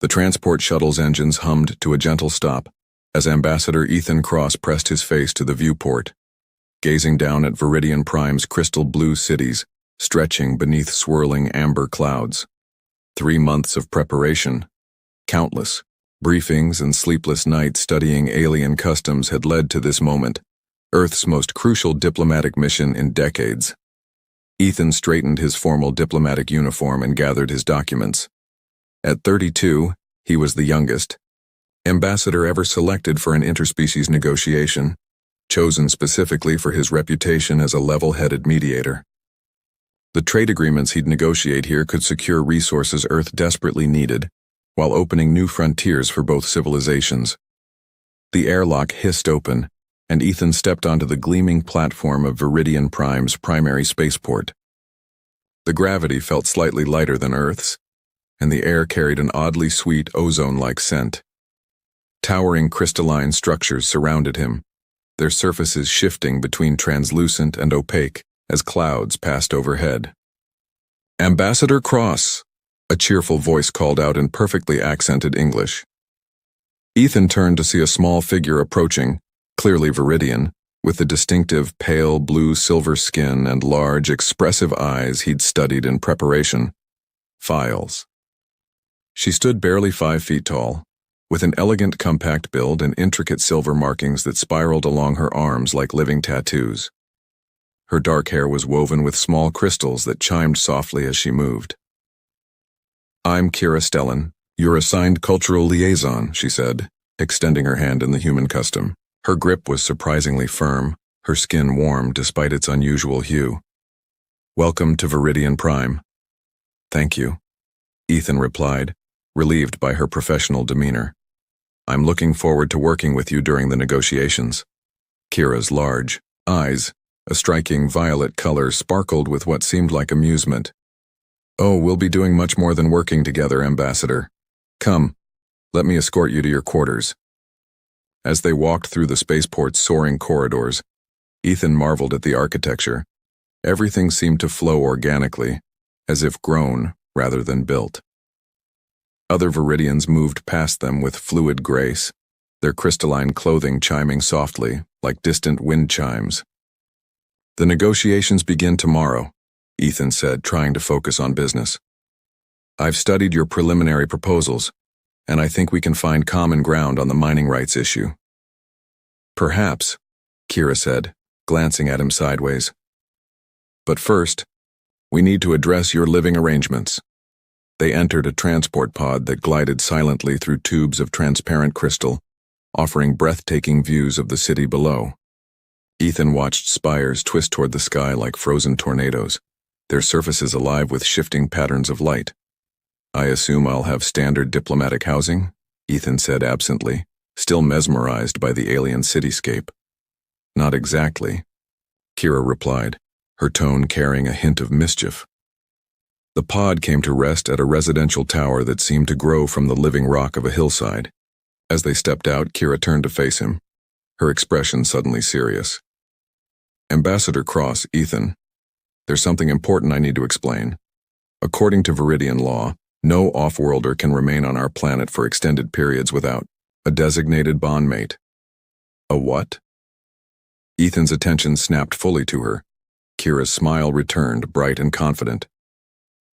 The transport shuttle's engines hummed to a gentle stop as Ambassador Ethan Cross pressed his face to the viewport, gazing down at Viridian Prime's crystal blue cities stretching beneath swirling amber clouds. 3 months of preparation, countless briefings and sleepless nights studying alien customs had led to this moment, Earth's most crucial diplomatic mission in decades. Ethan straightened his formal diplomatic uniform and gathered his documents. At 32, he was the youngest ambassador ever selected for an interspecies negotiation, chosen specifically for his reputation as a level-headed mediator. The trade agreements he'd negotiate here could secure resources Earth desperately needed, while opening new frontiers for both civilizations. The airlock hissed open, and Ethan stepped onto the gleaming platform of Viridian Prime's primary spaceport. The gravity felt slightly lighter than Earth's, and the air carried an oddly sweet ozone-like scent. Towering crystalline structures surrounded him, their surfaces shifting between translucent and opaque as clouds passed overhead. "Ambassador Cross," a cheerful voice called out in perfectly accented English. Ethan turned to see a small figure approaching, clearly Viridian, with the distinctive pale blue-silver skin and large, expressive eyes he'd studied in preparation. Files. She stood barely 5 feet tall, with an elegant compact build and intricate silver markings that spiraled along her arms like living tattoos. Her dark hair was woven with small crystals that chimed softly as she moved. "I'm Kira Stellan, your assigned cultural liaison," she said, extending her hand in the human custom. Her grip was surprisingly firm, her skin warm despite its unusual hue. "Welcome to Viridian Prime." "Thank you," Ethan replied, relieved by her professional demeanor. "I'm looking forward to working with you during the negotiations." Kira's large eyes, a striking violet color, sparkled with what seemed like amusement. "Oh, we'll be doing much more than working together, Ambassador. Come, let me escort you to your quarters." As they walked through the spaceport's soaring corridors, Ethan marveled at the architecture. Everything seemed to flow organically, as if grown rather than built. Other Viridians moved past them with fluid grace, their crystalline clothing chiming softly, like distant wind chimes. "The negotiations begin tomorrow," Ethan said, trying to focus on business. "I've studied your preliminary proposals, and I think we can find common ground on the mining rights issue." "Perhaps," Kira said, glancing at him sideways. "But first, we need to address your living arrangements." They entered a transport pod that glided silently through tubes of transparent crystal, offering breathtaking views of the city below. Ethan watched spires twist toward the sky like frozen tornadoes, their surfaces alive with shifting patterns of light. "I assume I'll have standard diplomatic housing?" Ethan said absently, still mesmerized by the alien cityscape. "Not exactly," Kira replied, her tone carrying a hint of mischief. The pod came to rest at a residential tower that seemed to grow from the living rock of a hillside. As they stepped out, Kira turned to face him, her expression suddenly serious. "Ambassador Cross, Ethan, there's something important I need to explain. According to Viridian law, no off-worlder can remain on our planet for extended periods without a designated bondmate." "A what?" Ethan's attention snapped fully to her. Kira's smile returned, bright and confident.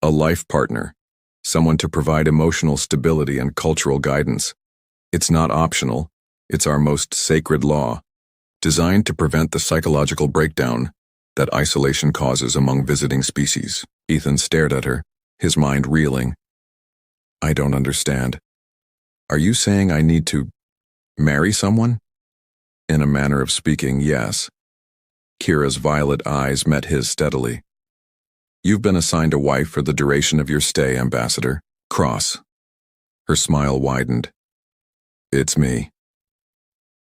"A life partner, someone to provide emotional stability and cultural guidance. It's not optional, it's our most sacred law, designed to prevent the psychological breakdown that isolation causes among visiting species." Ethan stared at her, his mind reeling. "I don't understand. Are you saying I need to marry someone?" "In a manner of speaking, yes." Kira's violet eyes met his steadily. "You've been assigned a wife for the duration of your stay, Ambassador Cross." Her smile widened. "It's me."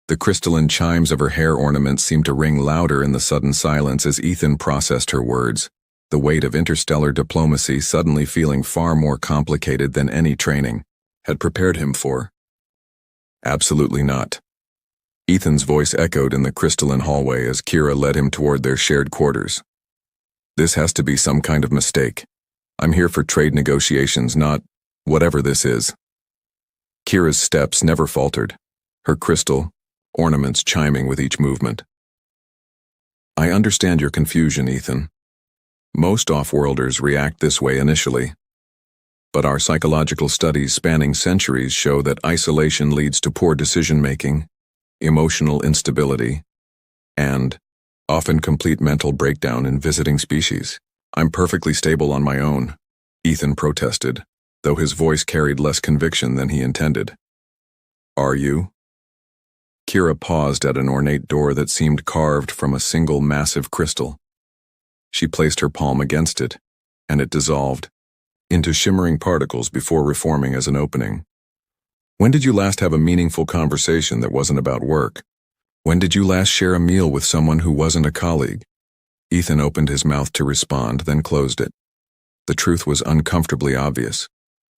The crystalline chimes of her hair ornaments seemed to ring louder in the sudden silence as Ethan processed her words, the weight of interstellar diplomacy suddenly feeling far more complicated than any training had prepared him for. "Absolutely not." Ethan's voice echoed in the crystalline hallway as Kira led him toward their shared quarters. "This has to be some kind of mistake. I'm here for trade negotiations, not whatever this is." Kira's steps never faltered, her crystal ornaments chiming with each movement. I understand your confusion, Ethan. Most off-worlders react this way initially. But our psychological studies spanning centuries show that isolation leads to poor decision-making, emotional instability, and often complete mental breakdown in visiting species. I'm perfectly stable on my own, Ethan protested, though his voice carried less conviction than he intended. Are you? Kira paused at an ornate door that seemed carved from a single massive crystal. She placed her palm against it, and it dissolved into shimmering particles before reforming as an opening. When did you last have a meaningful conversation that wasn't about work? When did you last share a meal with someone who wasn't a colleague? Ethan opened his mouth to respond, then closed it. The truth was uncomfortably obvious.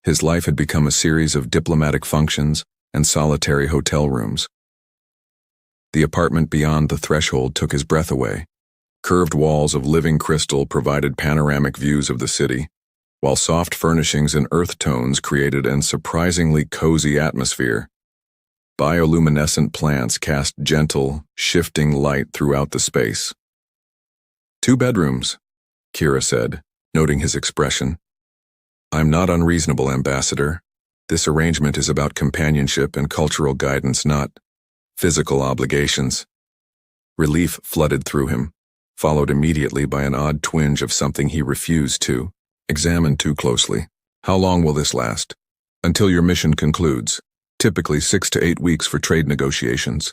His life had become a series of diplomatic functions and solitary hotel rooms. The apartment beyond the threshold took his breath away. Curved walls of living crystal provided panoramic views of the city, while soft furnishings and earth tones created an surprisingly cozy atmosphere. Bioluminescent plants cast gentle, shifting light throughout the space. 2 bedrooms, Kira said, noting his expression. I'm not unreasonable, Ambassador. This arrangement is about companionship and cultural guidance, not physical obligations. Relief flooded through him, followed immediately by an odd twinge of something he refused to examine too closely. How long will this last? Until your mission concludes, typically 6 to 8 weeks for trade negotiations.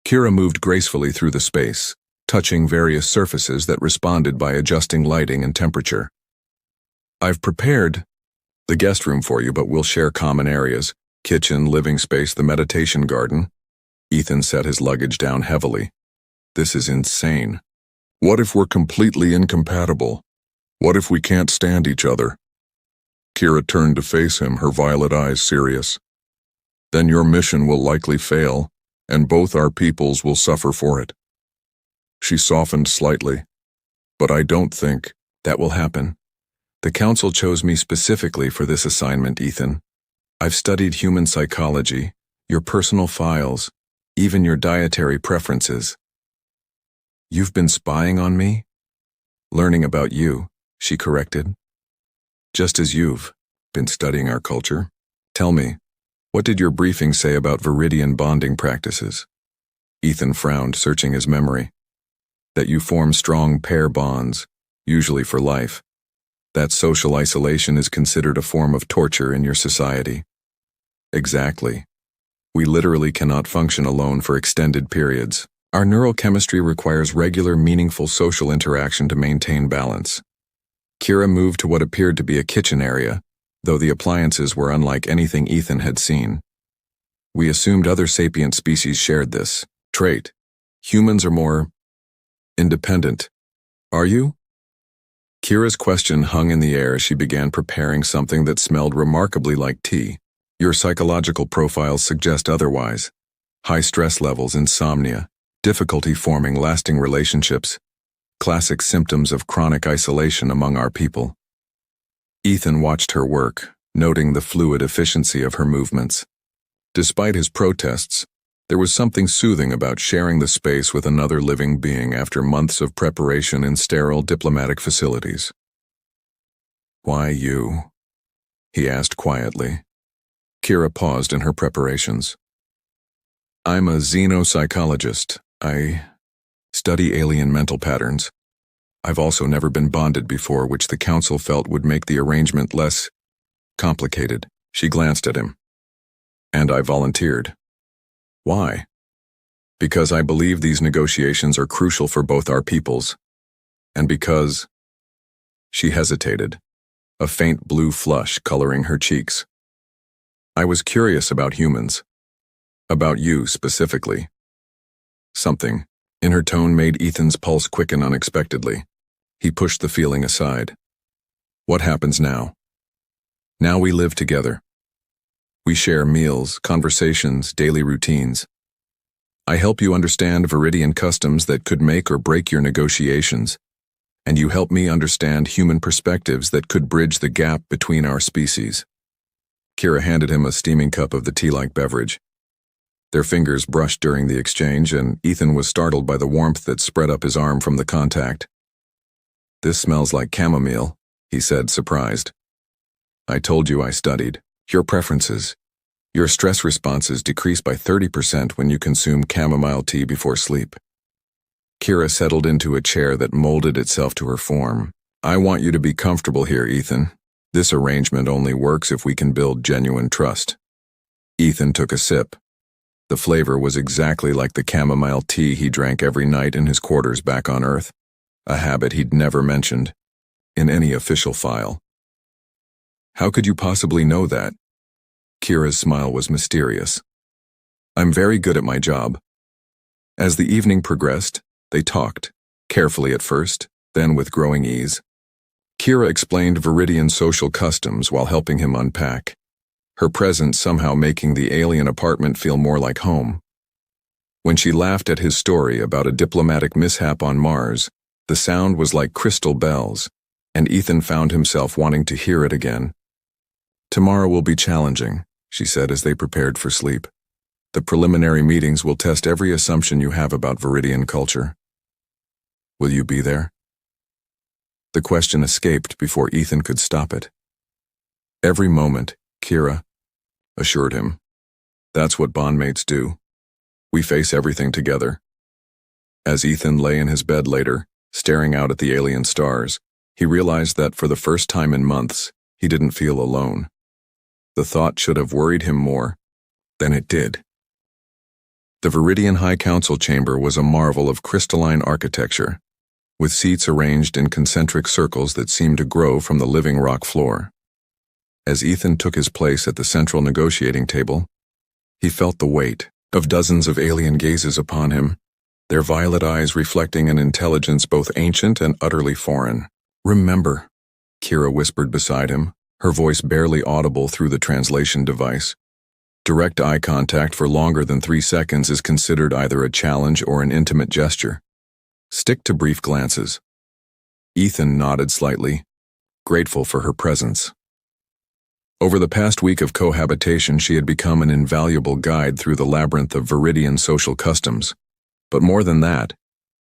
Kira moved gracefully through the space, touching various surfaces that responded by adjusting lighting and temperature. I've prepared the guest room for you, but we'll share common areas: kitchen, living space, the meditation garden. Ethan set his luggage down heavily. This is insane. What if we're completely incompatible? What if we can't stand each other? Kira turned to face him, her violet eyes serious. Then your mission will likely fail, and both our peoples will suffer for it. She softened slightly. But I don't think that will happen. The Council chose me specifically for this assignment, Ethan. I've studied human psychology, your personal files, even your dietary preferences. You've been spying on me? Learning about you, she corrected. Just as you've been studying our culture. Tell me, what did your briefing say about Viridian bonding practices? Ethan frowned, searching his memory. That you form strong pair bonds, usually for life. That social isolation is considered a form of torture in your society. Exactly. We literally cannot function alone for extended periods. Our neurochemistry requires regular, meaningful social interaction to maintain balance. Kira moved to what appeared to be a kitchen area, though the appliances were unlike anything Ethan had seen. We assumed other sapient species shared this trait. Humans are more independent. Are you? Kira's question hung in the air as she began preparing something that smelled remarkably like tea. Your psychological profiles suggest otherwise. High stress levels, insomnia, difficulty forming lasting relationships, classic symptoms of chronic isolation among our people. Ethan watched her work, noting the fluid efficiency of her movements. Despite his protests, there was something soothing about sharing the space with another living being after months of preparation in sterile diplomatic facilities. Why you? He asked quietly. Kira paused in her preparations. I'm a xenopsychologist. I study alien mental patterns. I've also never been bonded before, which the Council felt would make the arrangement less complicated. She glanced at him. And I volunteered. Why? Because I believe these negotiations are crucial for both our peoples. And because... She hesitated, a faint blue flush coloring her cheeks. I was curious about humans. About you specifically. Something in her tone made Ethan's pulse quicken unexpectedly. He pushed the feeling aside. What happens now? Now we live together. We share meals, conversations, daily routines. I help you understand Viridian customs that could make or break your negotiations, and you help me understand human perspectives that could bridge the gap between our species. Kira handed him a steaming cup of the tea-like beverage. Their fingers brushed during the exchange, and Ethan was startled by the warmth that spread up his arm from the contact. "This smells like chamomile," he said, surprised. "I told you I studied. Your preferences. Your stress responses decrease by 30% when you consume chamomile tea before sleep." Kira settled into a chair that molded itself to her form. "I want you to be comfortable here, Ethan. This arrangement only works if we can build genuine trust." Ethan took a sip. The flavor was exactly like the chamomile tea he drank every night in his quarters back on Earth, a habit he'd never mentioned in any official file. "How could you possibly know that?" Kira's smile was mysterious. "I'm very good at my job." As the evening progressed, they talked, carefully at first, then with growing ease. Kira explained Viridian social customs while helping him unpack, her presence somehow making the alien apartment feel more like home. When she laughed at his story about a diplomatic mishap on Mars, the sound was like crystal bells, and Ethan found himself wanting to hear it again. "Tomorrow will be challenging," she said as they prepared for sleep. "The preliminary meetings will test every assumption you have about Viridian culture. Will you be there?" The question escaped before Ethan could stop it. "Every moment," Kira assured him. "That's what bondmates do. We face everything together." As Ethan lay in his bed later, staring out at the alien stars, he realized that for the first time in months, he didn't feel alone. The thought should have worried him more than it did. The Viridian High Council chamber was a marvel of crystalline architecture, with seats arranged in concentric circles that seemed to grow from the living rock floor. As Ethan took his place at the central negotiating table, he felt the weight of dozens of alien gazes upon him, their violet eyes reflecting an intelligence both ancient and utterly foreign. "Remember," Kira whispered beside him, her voice barely audible through the translation device. "Direct eye contact for longer than 3 seconds is considered either a challenge or an intimate gesture. Stick to brief glances." Ethan nodded slightly, grateful for her presence. Over the past week of cohabitation, she had become an invaluable guide through the labyrinth of Viridian social customs. But more than that,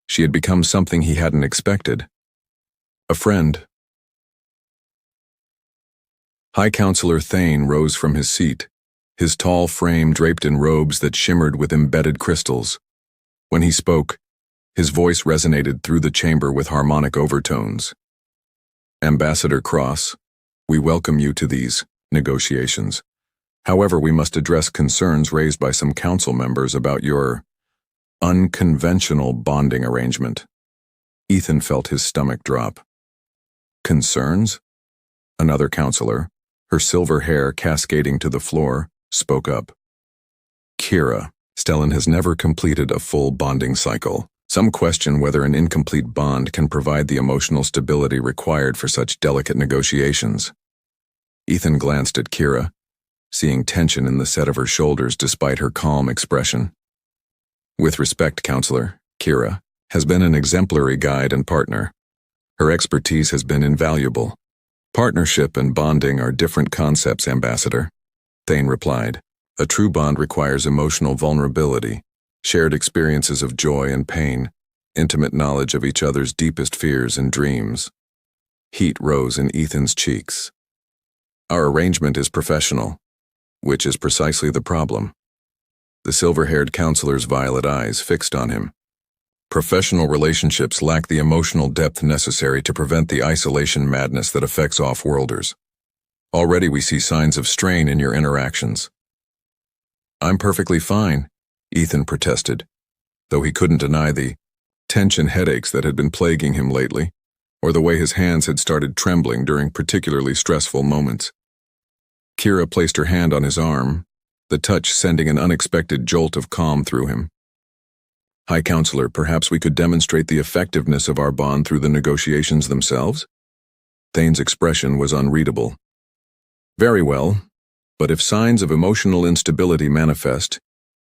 she had become something he hadn't expected. A friend. High Counselor Thane rose from his seat, his tall frame draped in robes that shimmered with embedded crystals. When he spoke, his voice resonated through the chamber with harmonic overtones. "Ambassador Cross, we welcome you to these negotiations. However, we must address concerns raised by some council members about your unconventional bonding arrangement." Ethan felt his stomach drop. "Concerns?" Another counselor, her silver hair cascading to the floor, spoke up. "Kira, Stellan has never completed a full bonding cycle. Some question whether an incomplete bond can provide the emotional stability required for such delicate negotiations." Ethan glanced at Kira, seeing tension in the set of her shoulders despite her calm expression. "With respect, Counselor, Kira has been an exemplary guide and partner. Her expertise has been invaluable." "Partnership and bonding are different concepts, Ambassador," Thane replied. "A true bond requires emotional vulnerability, shared experiences of joy and pain, intimate knowledge of each other's deepest fears and dreams." Heat rose in Ethan's cheeks. "Our arrangement is professional, which is precisely the problem." The silver-haired counselor's violet eyes fixed on him. "Professional relationships lack the emotional depth necessary to prevent the isolation madness that affects off-worlders. Already we see signs of strain in your interactions." "I'm perfectly fine," Ethan protested, though he couldn't deny the tension headaches that had been plaguing him lately, or the way his hands had started trembling during particularly stressful moments. Kira placed her hand on his arm, the touch sending an unexpected jolt of calm through him. "High Counselor, perhaps we could demonstrate the effectiveness of our bond through the negotiations themselves?" Thane's expression was unreadable. "Very well, but if signs of emotional instability manifest,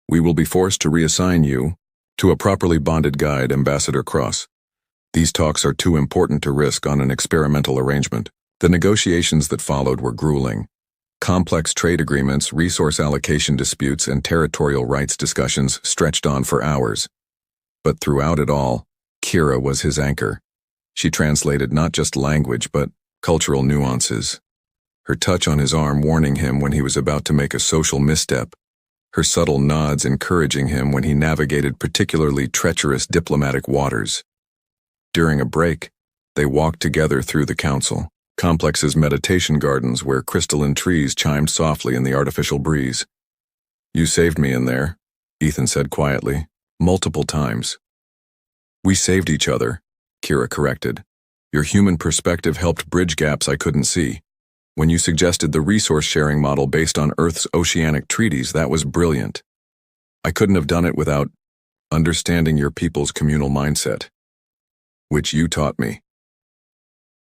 we will be forced to reassign you to a properly bonded guide, Ambassador Cross. These talks are too important to risk on an experimental arrangement." The negotiations that followed were grueling, Complex trade agreements, resource allocation disputes, and territorial rights discussions stretched on for hours. But throughout it all, Kira was his anchor. She translated not just language, but cultural nuances. Her touch on his arm warning him when he was about to make a social misstep. Her subtle nods encouraging him when he navigated particularly treacherous diplomatic waters. During a break, they walked together through the council complex's meditation gardens where crystalline trees chimed softly in the artificial breeze. "You saved me in there," Ethan said quietly, multiple times. "We saved each other," Kira corrected. "Your human perspective helped bridge gaps I couldn't see. When you suggested the resource-sharing model based on Earth's oceanic treaties, that was brilliant. I couldn't have done it without understanding your people's communal mindset, which you taught me."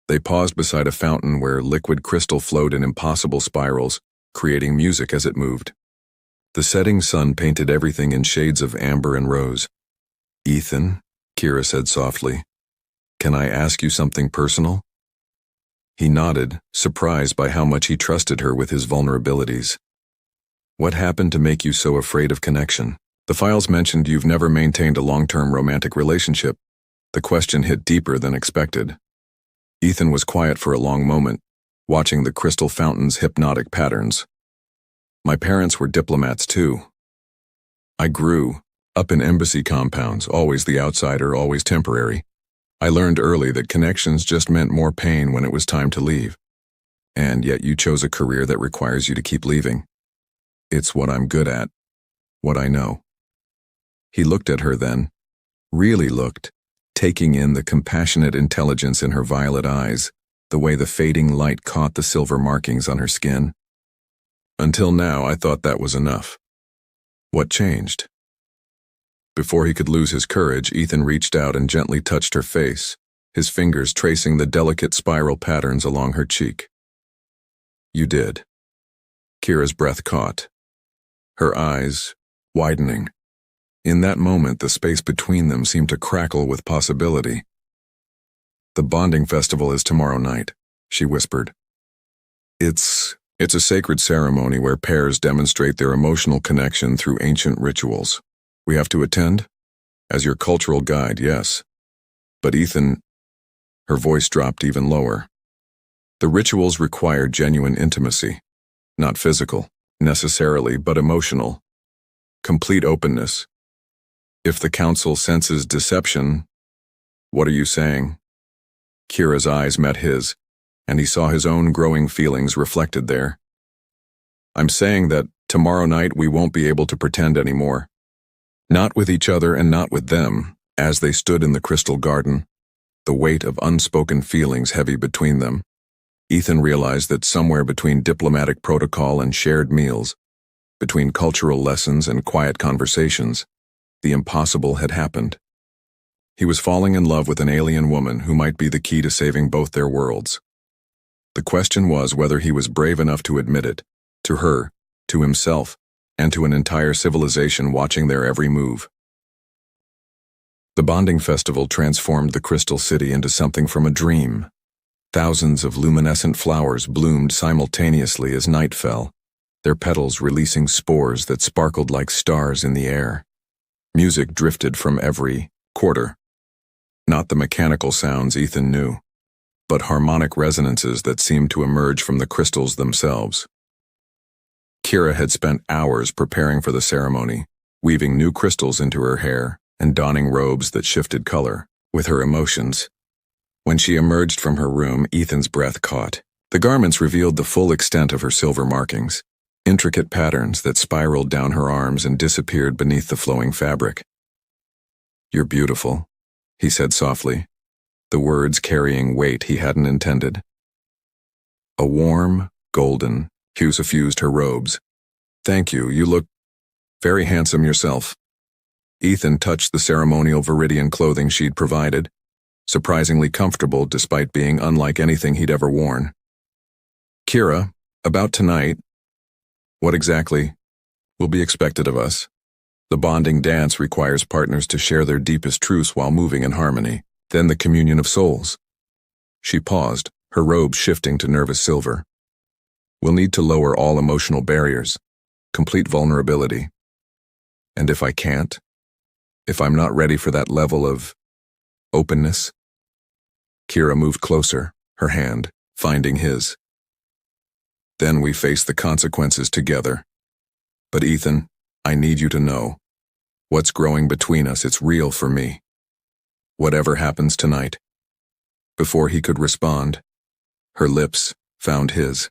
They paused beside a fountain where liquid crystal flowed in impossible spirals, creating music as it moved. The setting sun painted everything in shades of amber and rose. "Ethan," Kira said softly, "can I ask you something personal?" He nodded, surprised by how much he trusted her with his vulnerabilities. "What happened to make you so afraid of connection? The files mentioned you've never maintained a long-term romantic relationship." The question hit deeper than expected. Ethan was quiet for a long moment, watching the crystal fountain's hypnotic patterns. "My parents were diplomats too. I grew up in embassy compounds, always the outsider, always temporary. I learned early that connections just meant more pain when it was time to leave. And yet you chose a career that requires you to keep leaving. It's what I'm good at, what I know." He looked at her then, really looked, taking in the compassionate intelligence in her violet eyes, the way the fading light caught the silver markings on her skin. "Until now, I thought that was enough. What changed?" Before he could lose his courage, Ethan reached out and gently touched her face, his fingers tracing the delicate spiral patterns along her cheek. "You did." Kira's breath caught, her eyes widening. In that moment, the space between them seemed to crackle with possibility. "The bonding festival is tomorrow night," she whispered. It's a sacred ceremony where pairs demonstrate their emotional connection through ancient rituals. We have to attend? As your cultural guide, yes. But Ethan," her voice dropped even lower, "the rituals require genuine intimacy, not physical, necessarily, but emotional. Complete openness. If the council senses deception..." "What are you saying?" Kira's eyes met his, and he saw his own growing feelings reflected there. "I'm saying that tomorrow night we won't be able to pretend anymore. Not with each other and not with them." As they stood in the crystal garden, the weight of unspoken feelings heavy between them, Ethan realized that somewhere between diplomatic protocol and shared meals, between cultural lessons and quiet conversations, the impossible had happened. He was falling in love with an alien woman who might be the key to saving both their worlds. The question was whether he was brave enough to admit it, to her, to himself, and to an entire civilization watching their every move. The bonding festival transformed the Crystal City into something from a dream. Thousands of luminescent flowers bloomed simultaneously as night fell, their petals releasing spores that sparkled like stars in the air. Music drifted from every quarter. Not the mechanical sounds Ethan knew, but harmonic resonances that seemed to emerge from the crystals themselves. Kira had spent hours preparing for the ceremony, weaving new crystals into her hair and donning robes that shifted color with her emotions. When she emerged from her room, Ethan's breath caught. The garments revealed the full extent of her silver markings, intricate patterns that spiraled down her arms and disappeared beneath the flowing fabric. "You're beautiful," he said softly, the words carrying weight he hadn't intended. A warm, golden hue suffused her robes. "Thank you, you look very handsome yourself." Ethan touched the ceremonial Viridian clothing she'd provided, surprisingly comfortable despite being unlike anything he'd ever worn. "Kira, about tonight, what exactly will be expected of us?" The bonding dance requires partners to share their deepest truths while moving in harmony, then the communion of souls. She paused, her robe shifting to nervous silver. We'll need to lower all emotional barriers, complete vulnerability. And if I can't, if I'm not ready for that level of openness? Kira moved closer, her hand finding his. Then we face the consequences together. But Ethan, I need you to know. What's growing between us, it's real for me. Whatever happens tonight. Before he could respond, her lips found his.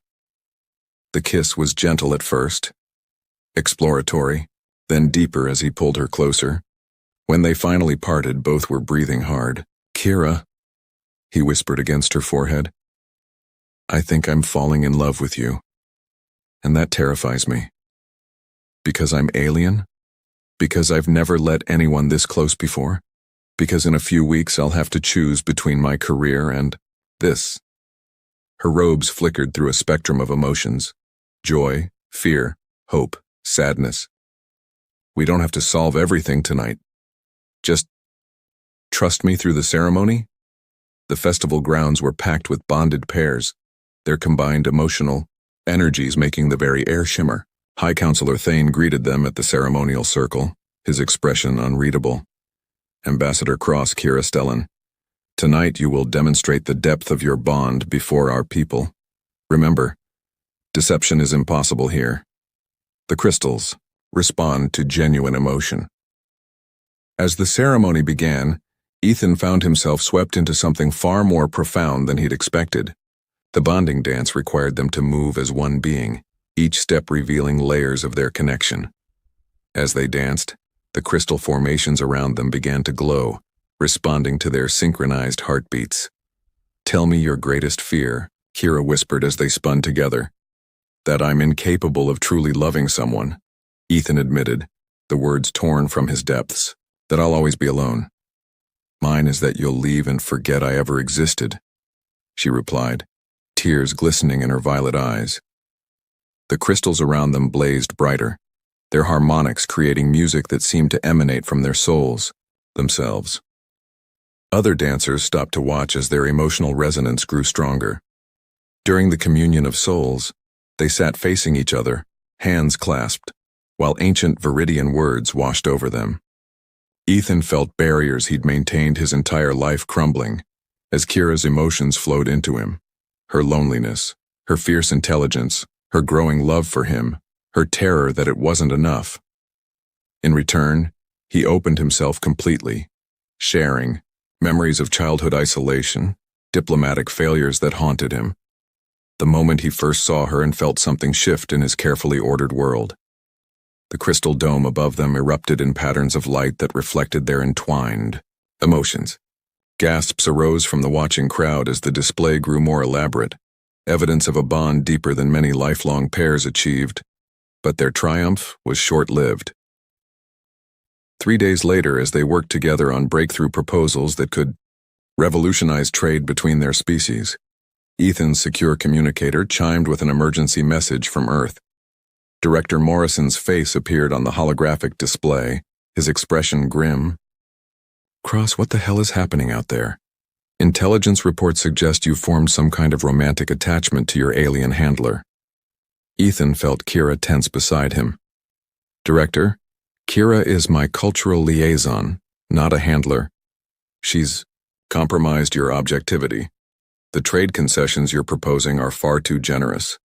The kiss was gentle at first, exploratory, then deeper as he pulled her closer. When they finally parted, both were breathing hard. Kira, he whispered against her forehead. I think I'm falling in love with you. And that terrifies me. Because I'm alien? Because I've never let anyone this close before? Because in a few weeks I'll have to choose between my career and this. Her robes flickered through a spectrum of emotions. Joy, fear, hope, sadness. We don't have to solve everything tonight. Just trust me through the ceremony? The festival grounds were packed with bonded pairs, their combined emotional energies making the very air shimmer. High Counselor Thane greeted them at the ceremonial circle, his expression unreadable. Ambassador Cross, Kira Stellan. Tonight you will demonstrate the depth of your bond before our people. Remember, deception is impossible here. The crystals respond to genuine emotion. As the ceremony began, Ethan found himself swept into something far more profound than he'd expected. The bonding dance required them to move as one being, each step revealing layers of their connection. As they danced, the crystal formations around them began to glow, responding to their synchronized heartbeats. Tell me your greatest fear, Kira whispered as they spun together. That I'm incapable of truly loving someone, Ethan admitted, the words torn from his depths. That I'll always be alone. Mine is that you'll leave and forget I ever existed, she replied, tears glistening in her violet eyes. The crystals around them blazed brighter, their harmonics creating music that seemed to emanate from their souls, themselves. Other dancers stopped to watch as their emotional resonance grew stronger. During the communion of souls, they sat facing each other, hands clasped, while ancient Viridian words washed over them. Ethan felt barriers he'd maintained his entire life crumbling, as Kira's emotions flowed into him. Her loneliness, her fierce intelligence, her growing love for him, her terror that it wasn't enough. In return, he opened himself completely, sharing memories of childhood isolation, diplomatic failures that haunted him. The moment he first saw her and felt something shift in his carefully ordered world. The crystal dome above them erupted in patterns of light that reflected their entwined emotions. Gasps arose from the watching crowd as the display grew more elaborate, evidence of a bond deeper than many lifelong pairs achieved, but their triumph was short-lived. 3 days later, as they worked together on breakthrough proposals that could revolutionize trade between their species, Ethan's secure communicator chimed with an emergency message from Earth. Director Morrison's face appeared on the holographic display, his expression grim. Cross, what the hell is happening out there? Intelligence reports suggest you formed some kind of romantic attachment to your alien handler. Ethan felt Kira tense beside him. Director, Kira is my cultural liaison, not a handler. She's compromised your objectivity. The trade concessions you're proposing are far too generous.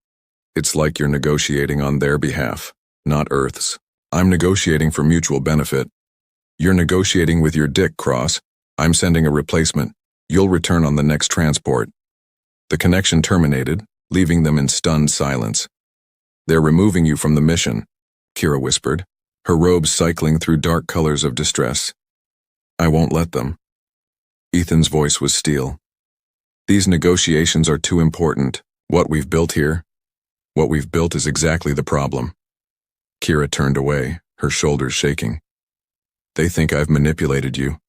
It's like you're negotiating on their behalf, not Earth's. I'm negotiating for mutual benefit. You're negotiating with your dick, Cross. I'm sending a replacement. You'll return on the next transport. The connection terminated, leaving them in stunned silence. They're removing you from the mission, Kira whispered, her robes cycling through dark colors of distress. I won't let them. Ethan's voice was steel. These negotiations are too important. What we've built here, what we've built is exactly the problem. Kira turned away, her shoulders shaking. They think I've manipulated you,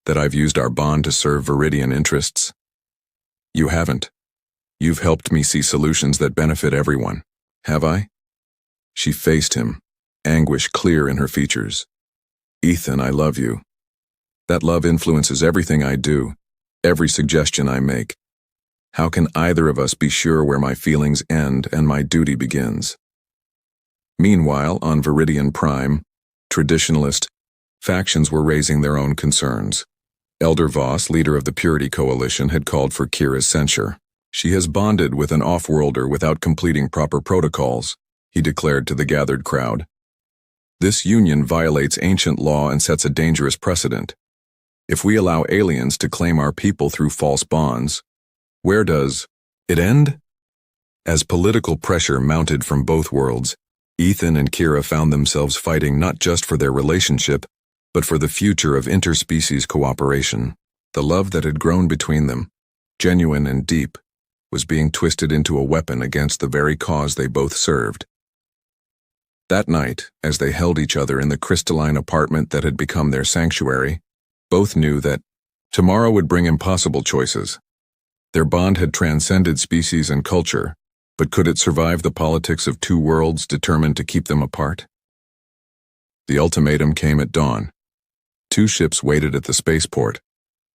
that I've used our bond to serve Viridian interests. You haven't. You've helped me see solutions that benefit everyone. Have I? She faced him, anguish clear in her features. Ethan, I love you. That love influences everything I do, every suggestion I make. How can either of us be sure where my feelings end and my duty begins? Meanwhile, on Viridian Prime, traditionalist factions were raising their own concerns. Elder Voss, leader of the Purity Coalition, had called for Kira's censure. She has bonded with an off-worlder without completing proper protocols, he declared to the gathered crowd. This union violates ancient law and sets a dangerous precedent. If we allow aliens to claim our people through false bonds, where does it end? As political pressure mounted from both worlds, Ethan and Kira found themselves fighting not just for their relationship, but for the future of interspecies cooperation. The love that had grown between them, genuine and deep, was being twisted into a weapon against the very cause they both served. That night, as they held each other in the crystalline apartment that had become their sanctuary, both knew that tomorrow would bring impossible choices. Their bond had transcended species and culture, but could it survive the politics of two worlds determined to keep them apart? The ultimatum came at dawn. Two ships waited at the spaceport,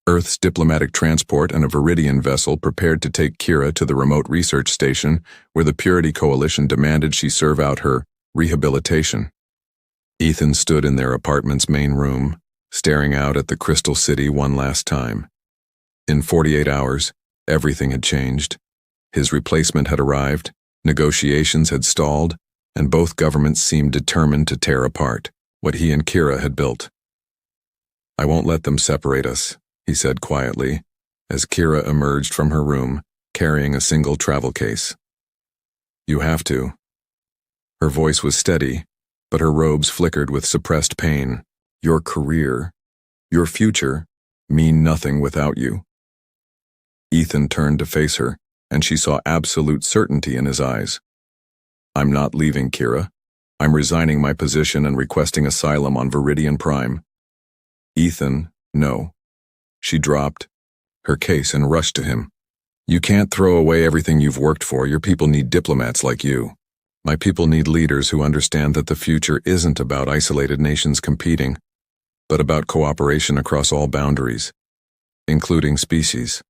Earth's diplomatic transport and a Viridian vessel prepared to take Kira to the remote research station where the Purity Coalition demanded she serve out her rehabilitation. Ethan stood in their apartment's main room, staring out at the Crystal City one last time. In 48 hours, everything had changed. His replacement had arrived, negotiations had stalled, and both governments seemed determined to tear apart what he and Kira had built. "I won't let them separate us," he said quietly, as Kira emerged from her room, carrying a single travel case. "You have to." Her voice was steady, but her robes flickered with suppressed pain. "Your career, your future, mean nothing without you." Ethan turned to face her, and she saw absolute certainty in his eyes. "I'm not leaving, Kira. I'm resigning my position and requesting asylum on Viridian Prime." "Ethan, no." She dropped her case and rushed to him. "You can't throw away everything you've worked for. Your people need diplomats like you. My people need leaders who understand that the future isn't about isolated nations competing, but about cooperation across all boundaries, including species."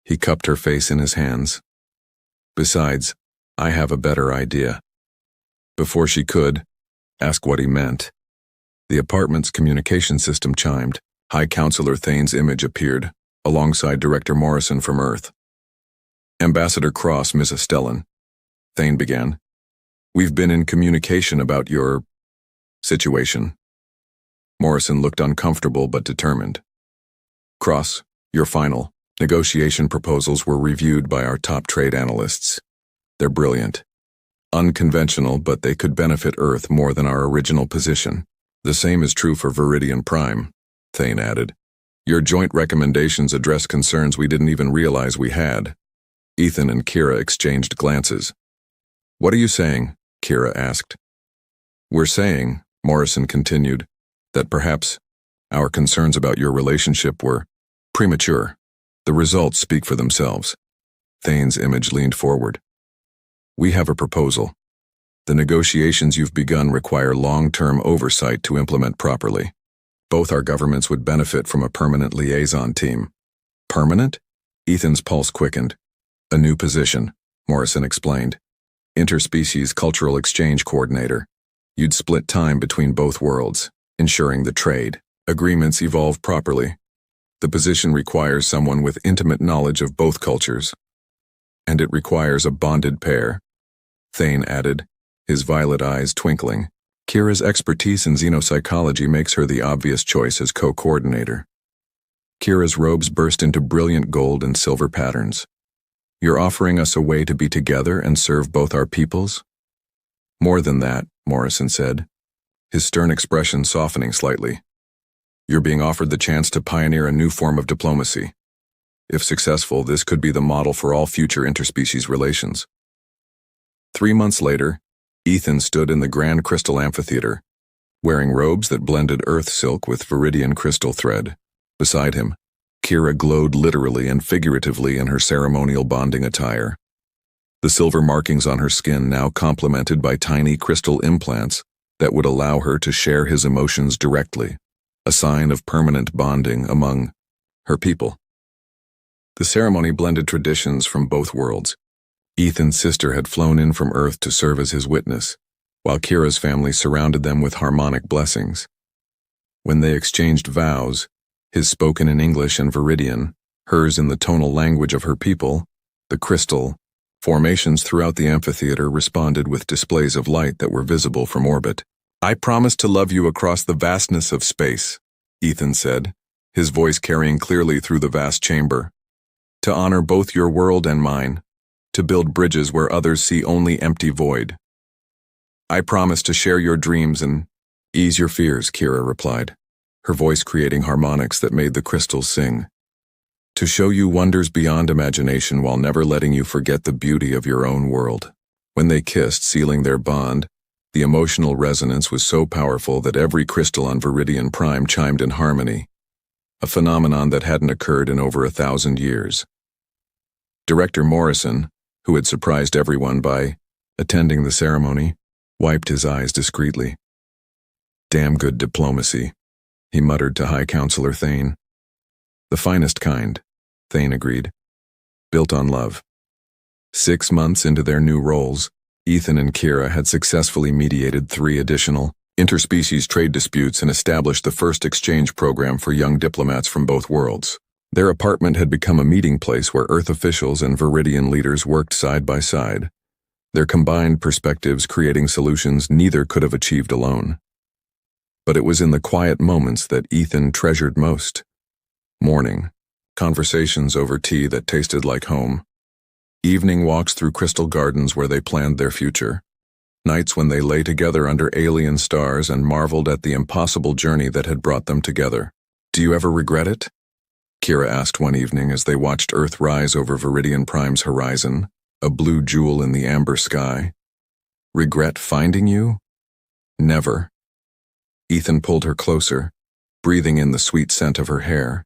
He cupped her face in his hands. "Besides, I have a better idea." Before she could ask what he meant, the apartment's communication system chimed. High Counselor Thane's image appeared, alongside Director Morrison from Earth. "Ambassador Cross, Miss Estellan," Thane began. "We've been in communication about your situation." Morrison looked uncomfortable but determined. "Cross, your final negotiation proposals were reviewed by our top trade analysts. They're brilliant. Unconventional, but they could benefit Earth more than our original position. The same is true for Viridian Prime," Thane added. "Your joint recommendations address concerns we didn't even realize we had." Ethan and Kira exchanged glances. "What are you saying?" Kira asked. "We're saying," Morrison continued, "that perhaps our concerns about your relationship were premature. The results speak for themselves." Thane's image leaned forward. "We have a proposal. The negotiations you've begun require long-term oversight to implement properly. Both our governments would benefit from a permanent liaison team." "Permanent?" Ethan's pulse quickened. "A new position," Morrison explained. "Interspecies Cultural Exchange Coordinator. You'd split time between both worlds, ensuring the trade agreements evolve properly. The position requires someone with intimate knowledge of both cultures. And it requires a bonded pair," Thane added, his violet eyes twinkling. "Kira's expertise in xenopsychology makes her the obvious choice as co-coordinator." Kira's robes burst into brilliant gold and silver patterns. "You're offering us a way to be together and serve both our peoples?" "More than that," Morrison said, his stern expression softening slightly. "You're being offered the chance to pioneer a new form of diplomacy. If successful, this could be the model for all future interspecies relations." 3 months later, Ethan stood in the Grand Crystal Amphitheater, wearing robes that blended earth silk with Viridian crystal thread. Beside him, Kira glowed literally and figuratively in her ceremonial bonding attire. The silver markings on her skin now complemented by tiny crystal implants that would allow her to share his emotions directly, a sign of permanent bonding among her people. The ceremony blended traditions from both worlds. Ethan's sister had flown in from Earth to serve as his witness, while Kira's family surrounded them with harmonic blessings. When they exchanged vows, his spoken in English and Viridian, hers in the tonal language of her people, the crystal formations throughout the amphitheater responded with displays of light that were visible from orbit. "I promise to love you across the vastness of space," Ethan said, his voice carrying clearly through the vast chamber. "To honor both your world and mine, to build bridges where others see only empty void. I promise to share your dreams and ease your fears," Kira replied, her voice creating harmonics that made the crystals sing. "To show you wonders beyond imagination while never letting you forget the beauty of your own world." When they kissed, sealing their bond, the emotional resonance was so powerful that every crystal on Viridian Prime chimed in harmony, a phenomenon that hadn't occurred in over 1,000 years. Director Morrison, who had surprised everyone by attending the ceremony, wiped his eyes discreetly. "Damn good diplomacy," he muttered to High Counselor Thane. "The finest kind," Thane agreed. "Built on love." 6 months into their new roles, Ethan and Kira had successfully mediated 3 additional interspecies trade disputes and established the first exchange program for young diplomats from both worlds. Their apartment had become a meeting place where Earth officials and Viridian leaders worked side by side, their combined perspectives creating solutions neither could have achieved alone. But it was in the quiet moments that Ethan treasured most. Morning, conversations over tea that tasted like home. Evening walks through crystal gardens where they planned their future. Nights when they lay together under alien stars and marveled at the impossible journey that had brought them together. "Do you ever regret it?" Kira asked one evening as they watched Earth rise over Viridian Prime's horizon, a blue jewel in the amber sky. "Regret finding you?" "Never." Ethan pulled her closer, breathing in the sweet scent of her hair.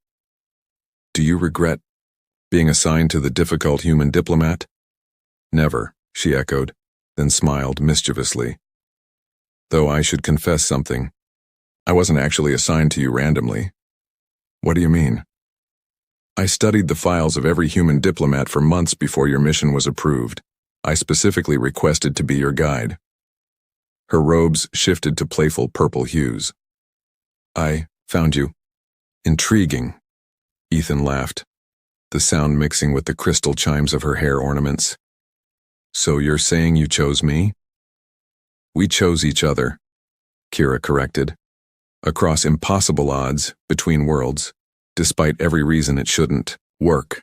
"Do you regret being assigned to the difficult human diplomat?" "Never," she echoed, then smiled mischievously. "Though I should confess something. I wasn't actually assigned to you randomly." "What do you mean?" "I studied the files of every human diplomat for months before your mission was approved. I specifically requested to be your guide." Her robes shifted to playful purple hues. "I found you intriguing." Ethan laughed, the sound mixing with the crystal chimes of her hair ornaments. "So you're saying you chose me?" "We chose each other," Kira corrected. "Across impossible odds, between worlds, despite every reason it shouldn't work."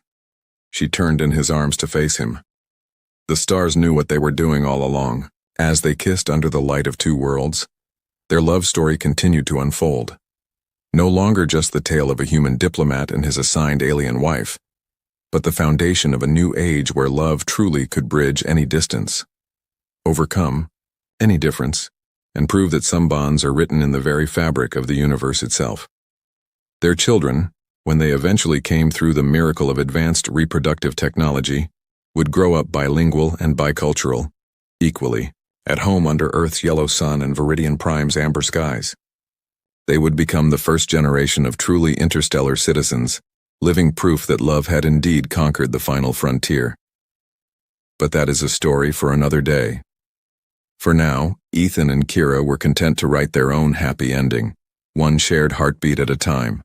She turned in his arms to face him. The stars knew what they were doing all along. As they kissed under the light of 2 worlds, their love story continued to unfold. No longer just the tale of a human diplomat and his assigned alien wife, but the foundation of a new age where love truly could bridge any distance, overcome any difference, and prove that some bonds are written in the very fabric of the universe itself. Their children, when they eventually came through the miracle of advanced reproductive technology, would grow up bilingual and bicultural, equally, at home under Earth's yellow sun and Viridian Prime's amber skies. They would become the first generation of truly interstellar citizens, living proof that love had indeed conquered the final frontier. But that is a story for another day. For now, Ethan and Kira were content to write their own happy ending, one shared heartbeat at a time.